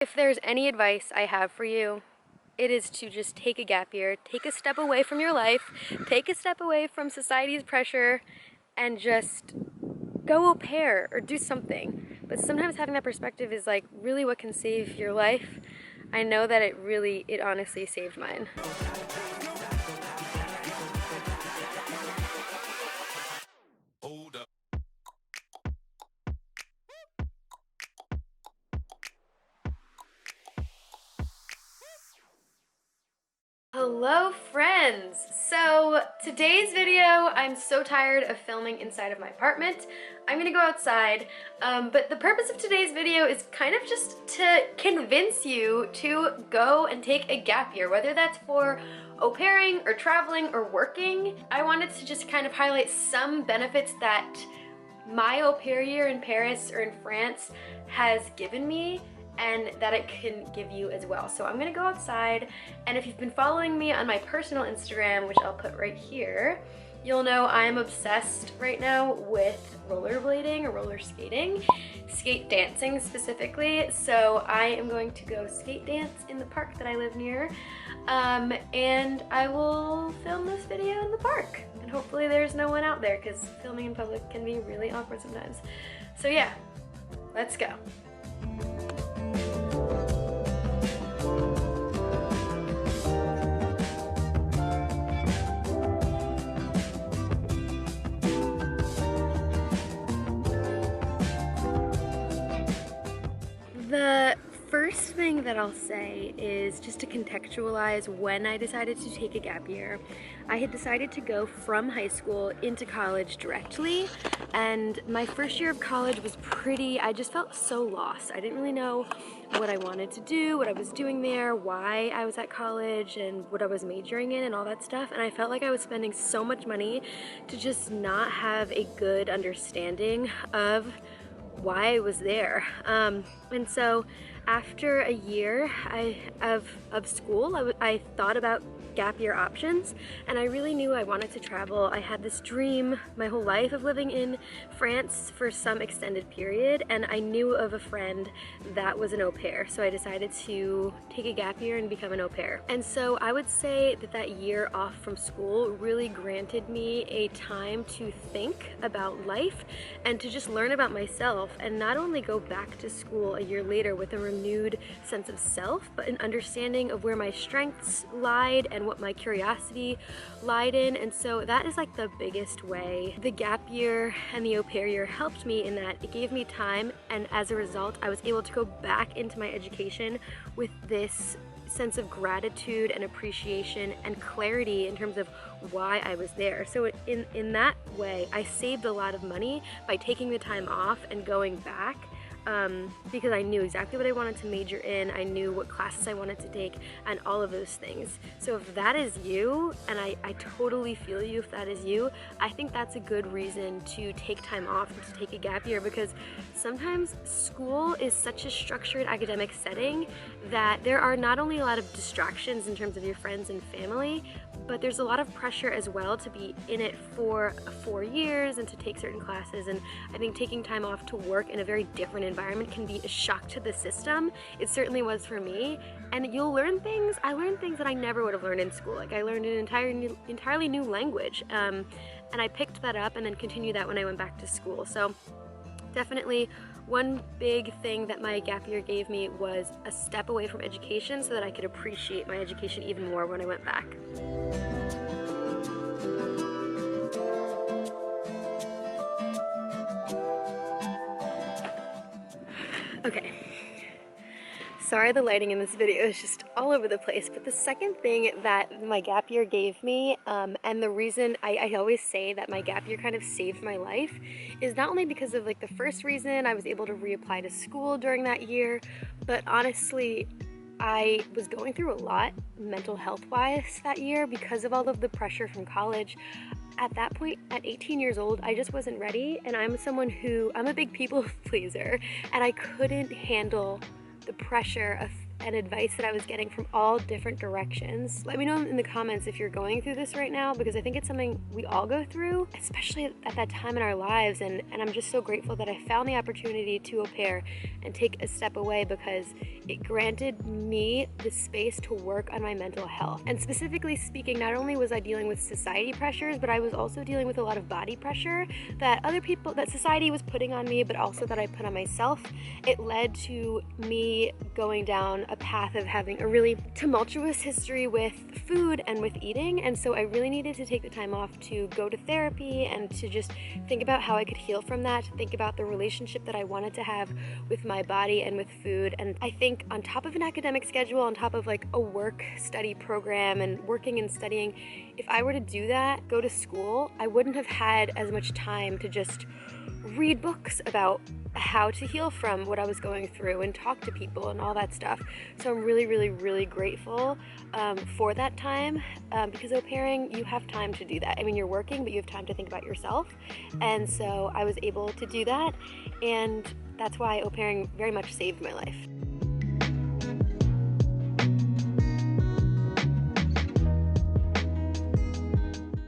If there's any advice I have for you, it is to just take a gap year, take a step away from your life, take a step away from society's pressure, and just go au pair or do something. But sometimes having that perspective is like really what can save your life. I know that it honestly saved mine. Hello friends! So today's video, I'm so tired of filming inside of my apartment. I'm gonna go outside, but the purpose of today's video is kind of just to convince you to go and take a gap year, whether that's for au pairing or traveling or working. I wanted to just kind of highlight some benefits that my au pair year in Paris or in France has given me, and that it can give you as well. So I'm gonna go outside, and if you've been following me on my personal Instagram, which I'll put right here, you'll know I'm obsessed right now with rollerblading or roller skating, skate dancing specifically. So I am going to go skate dance in the park that I live near, and I will film this video in the park. And hopefully there's no one out there, because filming in public can be really awkward sometimes. So yeah, let's go. The first thing that I'll say is just to contextualize when I decided to take a gap year. I had decided to go from high school into college directly, and my first year of college was I just felt so lost. I didn't really know what I wanted to do, what I was doing there, why I was at college, and what I was majoring in and all that stuff, and I felt like I was spending so much money to just not have a good understanding of why I was there. And so after a year of school, I thought about gap year options, and I really knew I wanted to travel. I had this dream my whole life of living in France for some extended period, and I knew of a friend that was an au pair, so I decided to take a gap year and become an au pair. And so I would say that that year off from school really granted me a time to think about life and to just learn about myself, and not only go back to school a year later with a renewed sense of self, but an understanding of where my strengths lied and what my curiosity lied in. And so that is like the biggest way the gap year and the au pair year helped me, in that it gave me time, and as a result I was able to go back into my education with this sense of gratitude and appreciation and clarity in terms of why I was there. So in that way, I saved a lot of money by taking the time off and going back, because I knew exactly what I wanted to major in, I knew what classes I wanted to take, and all of those things. So if that is you, and I totally feel you if that is you, I think that's a good reason to take time off and to take a gap year, because sometimes school is such a structured academic setting that there are not only a lot of distractions in terms of your friends and family, but there's a lot of pressure as well to be in it for 4 years and to take certain classes. And I think taking time off to work in a very different environment can be a shock to the system. It certainly was for me. And you'll learn things. I learned things that I never would have learned in school. Like I learned an entirely new language, and I picked that up and then continued that when I went back to school. So definitely one big thing that my gap year gave me was a step away from education so that I could appreciate my education even more when I went back. Okay. Sorry, the lighting in this video is just all over the place, but the second thing that my gap year gave me, and the reason I always say that my gap year kind of saved my life, is not only because of like the first reason I was able to reapply to school during that year, but honestly, I was going through a lot mental health wise that year because of all of the pressure from college. At that point, at 18 years old, I just wasn't ready, and I'm I'm a big people pleaser, and I couldn't handle the pressure and advice that I was getting from all different directions. Let me know in the comments if you're going through this right now, because I think it's something we all go through, especially at that time in our lives. And I'm just so grateful that I found the opportunity to au pair and take a step away, because it granted me the space to work on my mental health. And specifically speaking, not only was I dealing with society pressures, but I was also dealing with a lot of body pressure that other people, that society was putting on me, but also that I put on myself. It led to me going down a path of having a really tumultuous history with food and with eating. And so I really needed to take the time off to go to therapy and to just think about how I could heal from that, to think about the relationship that I wanted to have with my body and with food. And I think on top of an academic schedule, on top of like a work study program and working and studying, if I were to do that, go to school, I wouldn't have had as much time to just read books about how to heal from what I was going through and talk to people and all that stuff. So I'm really, really, really grateful for that time, because au pairing, you have time to do that. I mean, you're working, but you have time to think about yourself. And so I was able to do that, and that's why au pairing very much saved my life.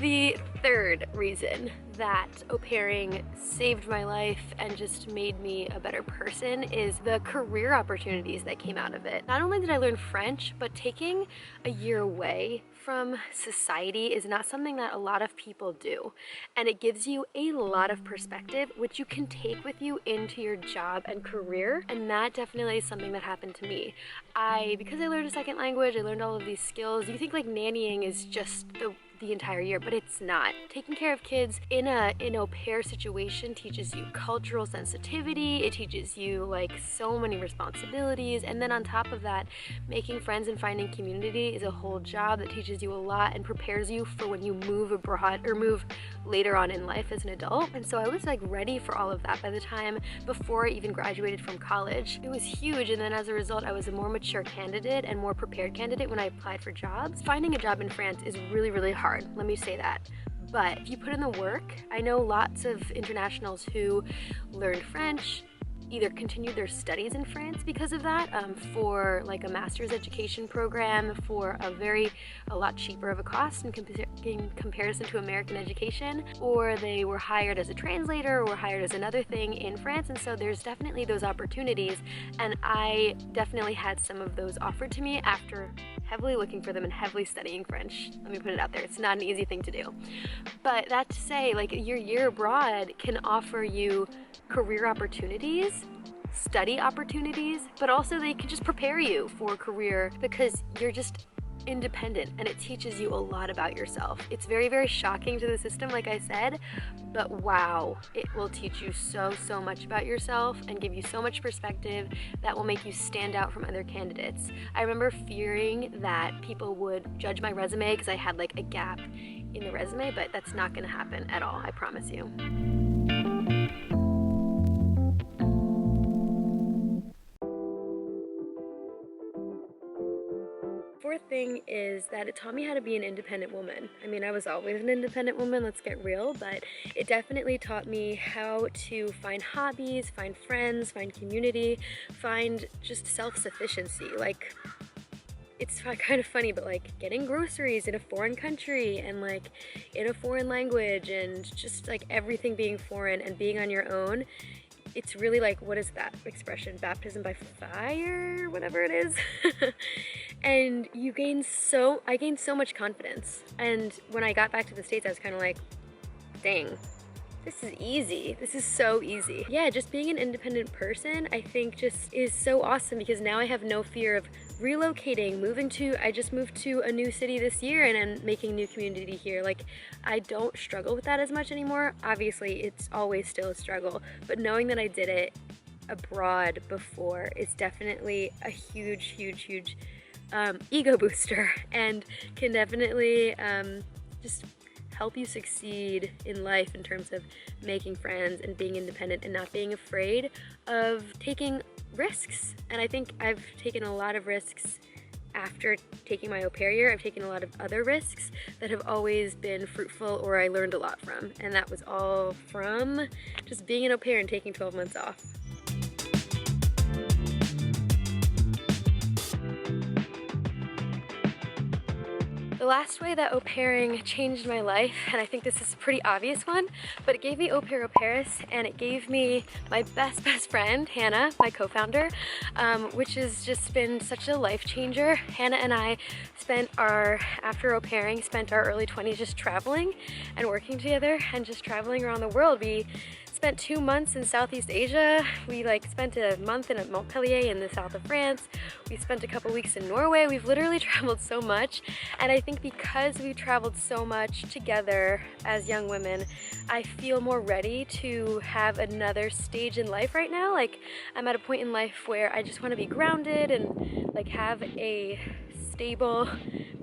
The third reason that au pairing saved my life and just made me a better person is the career opportunities that came out of it. Not only did I learn French, but taking a year away from society is not something that a lot of people do. And it gives you a lot of perspective, which you can take with you into your job and career. And that definitely is something that happened to me. Because I learned a second language, I learned all of these skills. You think like nannying is just the entire year, but it's not. Taking care of kids in an au pair situation teaches you cultural sensitivity. It teaches you like so many responsibilities, and then on top of that, making friends and finding community is a whole job that teaches you a lot and prepares you for when you move abroad or move later on in life as an adult. And so I was like ready for all of that by the time before I even graduated from college. It was huge, and then as a result, I was a more mature candidate and more prepared candidate when I applied for jobs. Finding a job in France is really, really hard. Let me say that. But if you put in the work, I know lots of internationals who learned French, either continued their studies in France because of that, for like a master's education program for a lot cheaper of a cost in comparison to American education, or they were hired as a translator or hired as another thing in France. And so there's definitely those opportunities, and I definitely had some of those offered to me after heavily looking for them and heavily studying French. Let me put it out there, it's not an easy thing to do. But that to say, like, your year abroad can offer you career opportunities, study opportunities, but also they can just prepare you for a career because you're just independent, and it teaches you a lot about yourself. It's very, very shocking to the system, like I said, but wow, it will teach you so much about yourself and give you so much perspective that will make you stand out from other candidates. I remember fearing that people would judge my resume because I had like a gap in the resume, but that's not going to happen at all, I promise you. Fourth thing is that it taught me how to be an independent woman. I mean, I was always an independent woman, let's get real, but it definitely taught me how to find hobbies, find friends, find community, find just self-sufficiency. Like, it's kind of funny, but like getting groceries in a foreign country and like in a foreign language and just like everything being foreign and being on your own, it's really like, what is that expression? Baptism by fire, whatever it is. And I gained so much confidence. And when I got back to the States, I was kind of like, dang, this is easy. This is so easy. Yeah, just being an independent person, I think just is so awesome, because now I have no fear of relocating, I just moved to a new city this year and I'm making new community here. Like, I don't struggle with that as much anymore. Obviously, it's always still a struggle, but knowing that I did it abroad before is definitely a huge ego booster, and can definitely just help you succeed in life in terms of making friends and being independent and not being afraid of taking risks. And I think I've taken a lot of risks after taking my au pair year. I've taken a lot of other risks that have always been fruitful, or I learned a lot from, and that was all from just being an au pair and taking 12 months off. The last way that au pairing changed my life, and I think this is a pretty obvious one, but it gave me au pair au Paris, and it gave me my best friend, Hannah, my co-founder, which has just been such a life changer. Hannah and I after au pairing, spent our early 20s just traveling and working together and just traveling around the world. We spent 2 months in Southeast Asia. We spent a month in Montpellier in the south of France. We spent a couple weeks in Norway. We've literally traveled so much, and I think because we've traveled so much together as young women, I feel more ready to have another stage in life right now. I'm at a point in life where I just want to be grounded and have a stable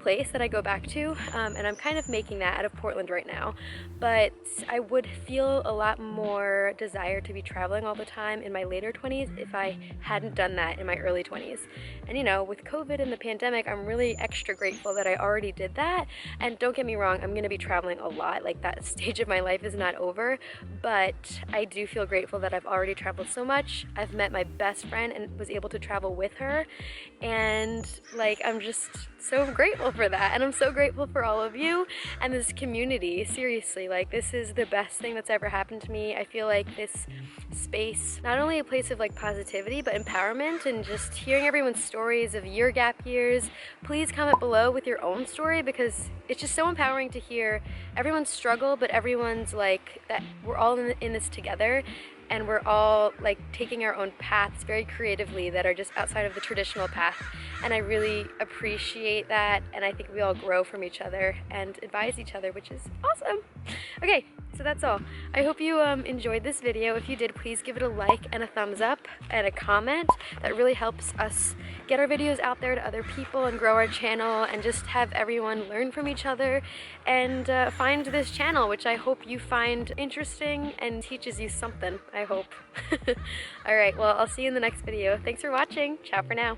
place that I go back to, and I'm kind of making that out of Portland right now, but I would feel a lot more desire to be traveling all the time in my later 20s if I hadn't done that in my early 20s. And you know, with COVID and the pandemic, I'm really extra grateful that I already did that. And don't get me wrong, I'm gonna be traveling a lot. That stage of my life is not over, but I do feel grateful that I've already traveled so much. I've met my best friend and was able to travel with her, and I'm just so grateful for that, and I'm so grateful for all of you and this community. Seriously, this is the best thing that's ever happened to me. I feel like this space, not only a place of positivity but empowerment, and just hearing everyone's stories of your gap years. Please comment below with your own story, because it's just so empowering to hear everyone's struggle, but everyone's that we're all in this together, and we're all taking our own paths very creatively that are just outside of the traditional path. And I really appreciate that, and I think we all grow from each other and advise each other, which is awesome. Okay, so that's all. I hope you enjoyed this video. If you did, please give it a like and a thumbs up and a comment. That really helps us get our videos out there to other people and grow our channel, and just have everyone learn from each other and find this channel, which I hope you find interesting and teaches you something, I hope. Alright, well, I'll see you in the next video. Thanks for watching. Ciao for now.